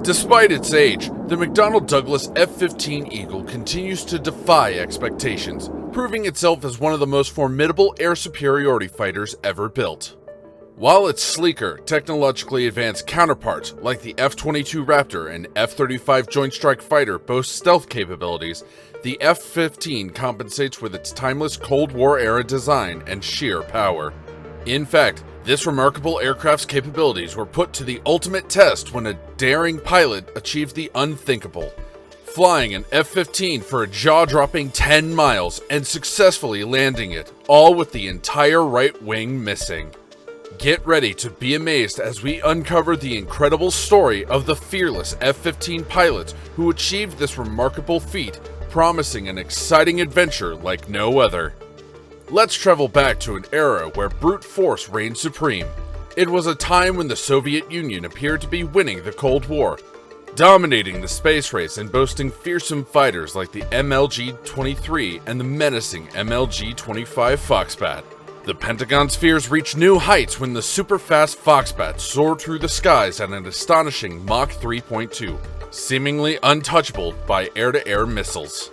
Despite its age, the McDonnell Douglas F-15 Eagle continues to defy expectations, proving itself as one of the most formidable air superiority fighters ever built. While its sleeker, technologically advanced counterparts like the F-22 Raptor and F-35 Joint Strike Fighter boast stealth capabilities, the F-15 compensates with its timeless Cold War-era design and sheer power. In fact, this remarkable aircraft's capabilities were put to the ultimate test when a daring pilot achieved the unthinkable, flying an F-15 for a jaw-dropping 10 miles and successfully landing it, all with the entire right wing missing. Get ready to be amazed as we uncover the incredible story of the fearless F-15 pilots who achieved this remarkable feat, promising an exciting adventure like no other. Let's travel back to an era where brute force reigned supreme. It was a time when the Soviet Union appeared to be winning the Cold War, dominating the space race and boasting fearsome fighters like the MLG-23 and the menacing MLG-25 Foxbat. The Pentagon's fears reached new heights when the super-fast Foxbat soared through the skies at an astonishing Mach 3.2, seemingly untouchable by air-to-air missiles.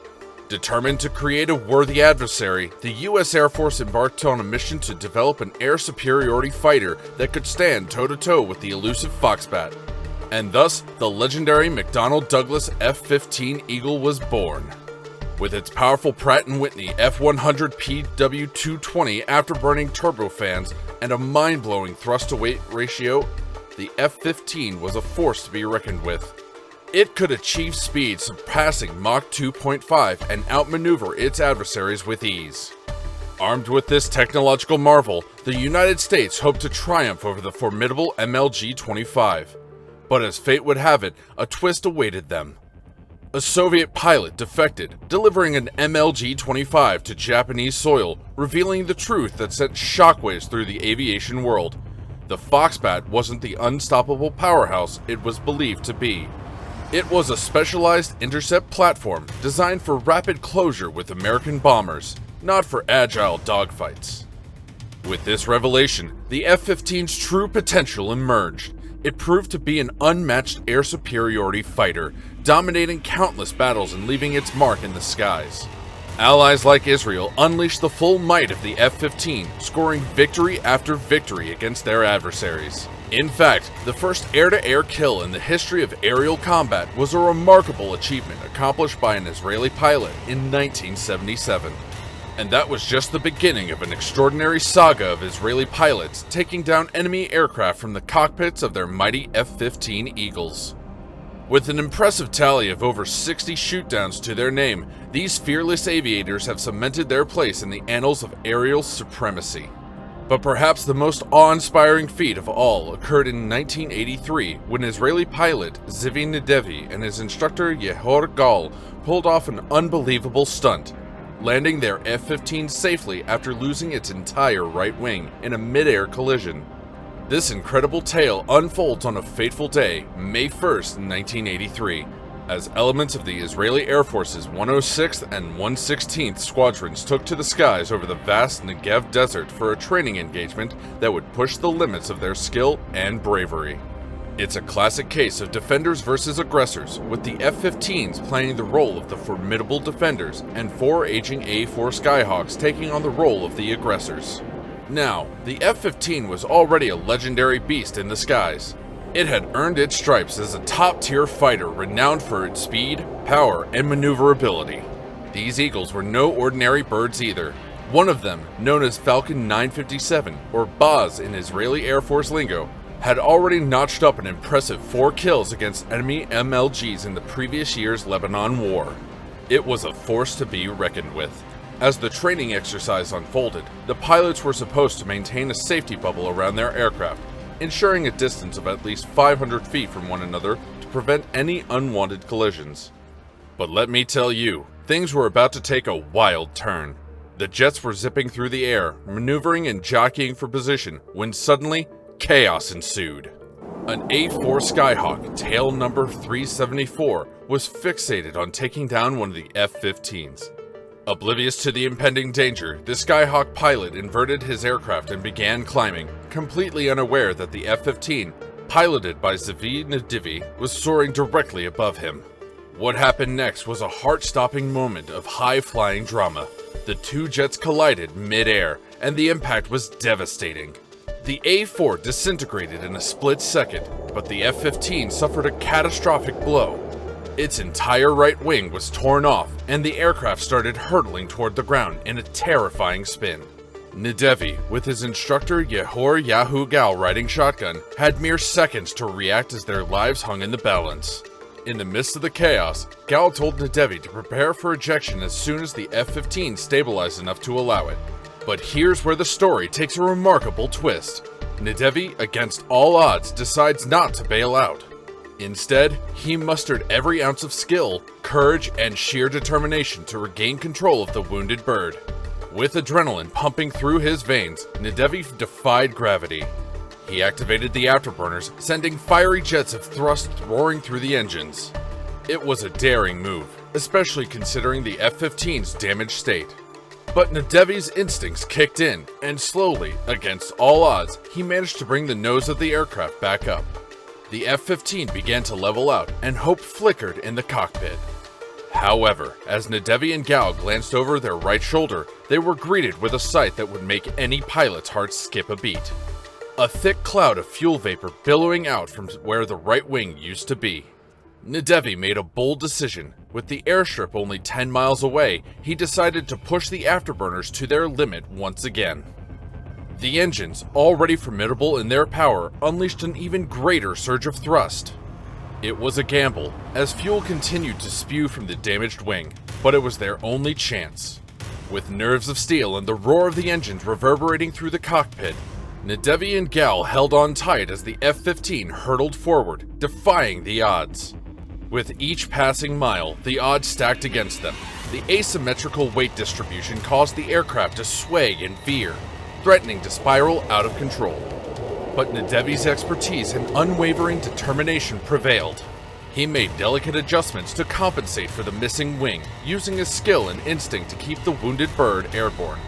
Determined to create a worthy adversary, the U.S. Air Force embarked on a mission to develop an air superiority fighter that could stand toe-to-toe with the elusive Foxbat. And thus, the legendary McDonnell Douglas F-15 Eagle was born. With its powerful Pratt Whitney F-100 PW-220 afterburning turbofans and a mind-blowing thrust-to-weight ratio, the F-15 was a force to be reckoned with. It could achieve speed surpassing Mach 2.5 and outmaneuver its adversaries with ease. Armed with this technological marvel, the United States hoped to triumph over the formidable MLG-25. But as fate would have it, a twist awaited them. A Soviet pilot defected, delivering an MLG-25 to Japanese soil, revealing the truth that sent shockwaves through the aviation world. The Foxbat wasn't the unstoppable powerhouse it was believed to be. It was a specialized intercept platform designed for rapid closure with American bombers, not for agile dogfights. With this revelation, the F-15's true potential emerged. It proved to be an unmatched air superiority fighter, dominating countless battles and leaving its mark in the skies. Allies like Israel unleashed the full might of the F-15, scoring victory after victory against their adversaries. In fact, the first air-to-air kill in the history of aerial combat was a remarkable achievement accomplished by an Israeli pilot in 1977. And that was just the beginning of an extraordinary saga of Israeli pilots taking down enemy aircraft from the cockpits of their mighty F-15 Eagles. With an impressive tally of over 60 shootdowns to their name, these fearless aviators have cemented their place in the annals of aerial supremacy. But perhaps the most awe-inspiring feat of all occurred in 1983 when Israeli pilot Zivi Nedevi and his instructor Yehor Gal pulled off an unbelievable stunt, landing their F-15 safely after losing its entire right wing in a mid-air collision. This incredible tale unfolds on a fateful day, May 1st, 1983, as elements of the Israeli Air Force's 106th and 116th squadrons took to the skies over the vast Negev desert for a training engagement that would push the limits of their skill and bravery. It's a classic case of defenders versus aggressors, with the F-15s playing the role of the formidable defenders and 4 aging A-4 Skyhawks taking on the role of the aggressors. Now, the F-15 was already a legendary beast in the skies. It had earned its stripes as a top-tier fighter renowned for its speed, power, and maneuverability. These Eagles were no ordinary birds either. One of them, known as Falcon 957, or Baz in Israeli Air Force lingo, had already notched up an impressive 4 kills against enemy MLGs in the previous year's Lebanon War. It was a force to be reckoned with. As the training exercise unfolded, the pilots were supposed to maintain a safety bubble around their aircraft, ensuring a distance of at least 500 feet from one another to prevent any unwanted collisions. But let me tell you, things were about to take a wild turn. The jets were zipping through the air, maneuvering and jockeying for position, when suddenly, chaos ensued. An A-4 Skyhawk, tail number 374, was fixated on taking down one of the F-15s. Oblivious to the impending danger, the Skyhawk pilot inverted his aircraft and began climbing, completely unaware that the F-15, piloted by Zvi Nedivi, was soaring directly above him. What happened next was a heart-stopping moment of high-flying drama. The two jets collided mid-air, and the impact was devastating. The A-4 disintegrated in a split second, but the F-15 suffered a catastrophic blow. Its entire right wing was torn off, and the aircraft started hurtling toward the ground in a terrifying spin. Nedivi, with his instructor Yehor Yahu Gal riding shotgun, had mere seconds to react as their lives hung in the balance. In the midst of the chaos, Gal told Nedivi to prepare for ejection as soon as the F-15 stabilized enough to allow it. But here's where the story takes a remarkable twist. Nedivi, against all odds, decides not to bail out. Instead, he mustered every ounce of skill, courage, and sheer determination to regain control of the wounded bird. With adrenaline pumping through his veins, Nedivi defied gravity. He activated the afterburners, sending fiery jets of thrust roaring through the engines. It was a daring move, especially considering the F-15's damaged state. But Nedivi's instincts kicked in, and slowly, against all odds, he managed to bring the nose of the aircraft back up. The F-15 began to level out, and hope flickered in the cockpit. However, as Nedivi and Gal glanced over their right shoulder, they were greeted with a sight that would make any pilot's heart skip a beat. A thick cloud of fuel vapor billowing out from where the right wing used to be. Nedivi made a bold decision. With the airstrip only 10 miles away, he decided to push the afterburners to their limit once again. The engines, already formidable in their power, unleashed an even greater surge of thrust. It was a gamble, as fuel continued to spew from the damaged wing, but it was their only chance. With nerves of steel and the roar of the engines reverberating through the cockpit, Nedivi and Gal held on tight as the F-15 hurtled forward, defying the odds. With each passing mile, the odds stacked against them. The asymmetrical weight distribution caused the aircraft to sway and veer, threatening to spiral out of control. But Nedivi's expertise and unwavering determination prevailed. He made delicate adjustments to compensate for the missing wing, using his skill and instinct to keep the wounded bird airborne.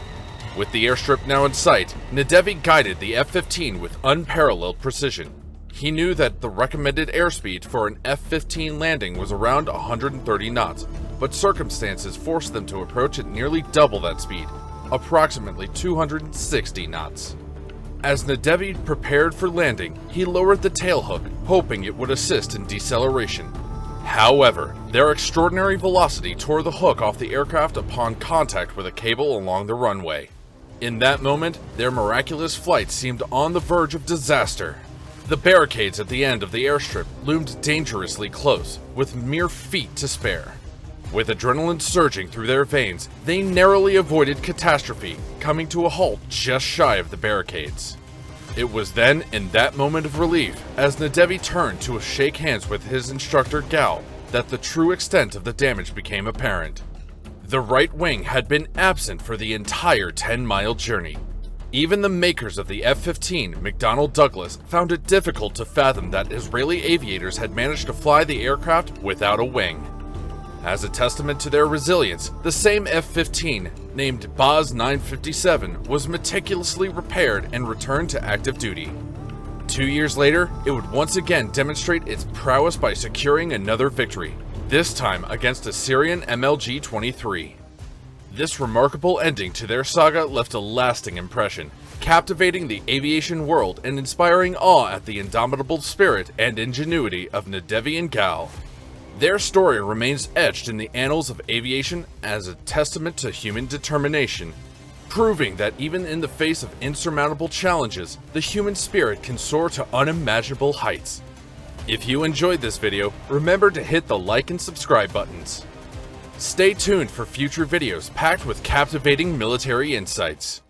With the airstrip now in sight, Nedivi guided the F-15 with unparalleled precision. He knew that the recommended airspeed for an F-15 landing was around 130 knots, but circumstances forced them to approach at nearly double that speed, approximately 260 knots. As Nedivi prepared for landing, he lowered the tailhook, hoping it would assist in deceleration. However, their extraordinary velocity tore the hook off the aircraft upon contact with a cable along the runway. In that moment, their miraculous flight seemed on the verge of disaster. The barricades at the end of the airstrip loomed dangerously close, with mere feet to spare. With adrenaline surging through their veins, they narrowly avoided catastrophe, coming to a halt just shy of the barricades. It was then, in that moment of relief, as Nedivi turned to shake hands with his instructor Gal, that the true extent of the damage became apparent. The right wing had been absent for the entire 10-mile journey. Even the makers of the F-15, McDonnell Douglas, found it difficult to fathom that Israeli aviators had managed to fly the aircraft without a wing. As a testament to their resilience, the same F-15, named Baz 957, was meticulously repaired and returned to active duty. 2 years later, it would once again demonstrate its prowess by securing another victory, this time against a Syrian MLG-23. This remarkable ending to their saga left a lasting impression, captivating the aviation world and inspiring awe at the indomitable spirit and ingenuity of Nedivi and Gal. Their story remains etched in the annals of aviation as a testament to human determination, proving that even in the face of insurmountable challenges, the human spirit can soar to unimaginable heights. If you enjoyed this video, remember to hit the like and subscribe buttons. Stay tuned for future videos packed with captivating military insights.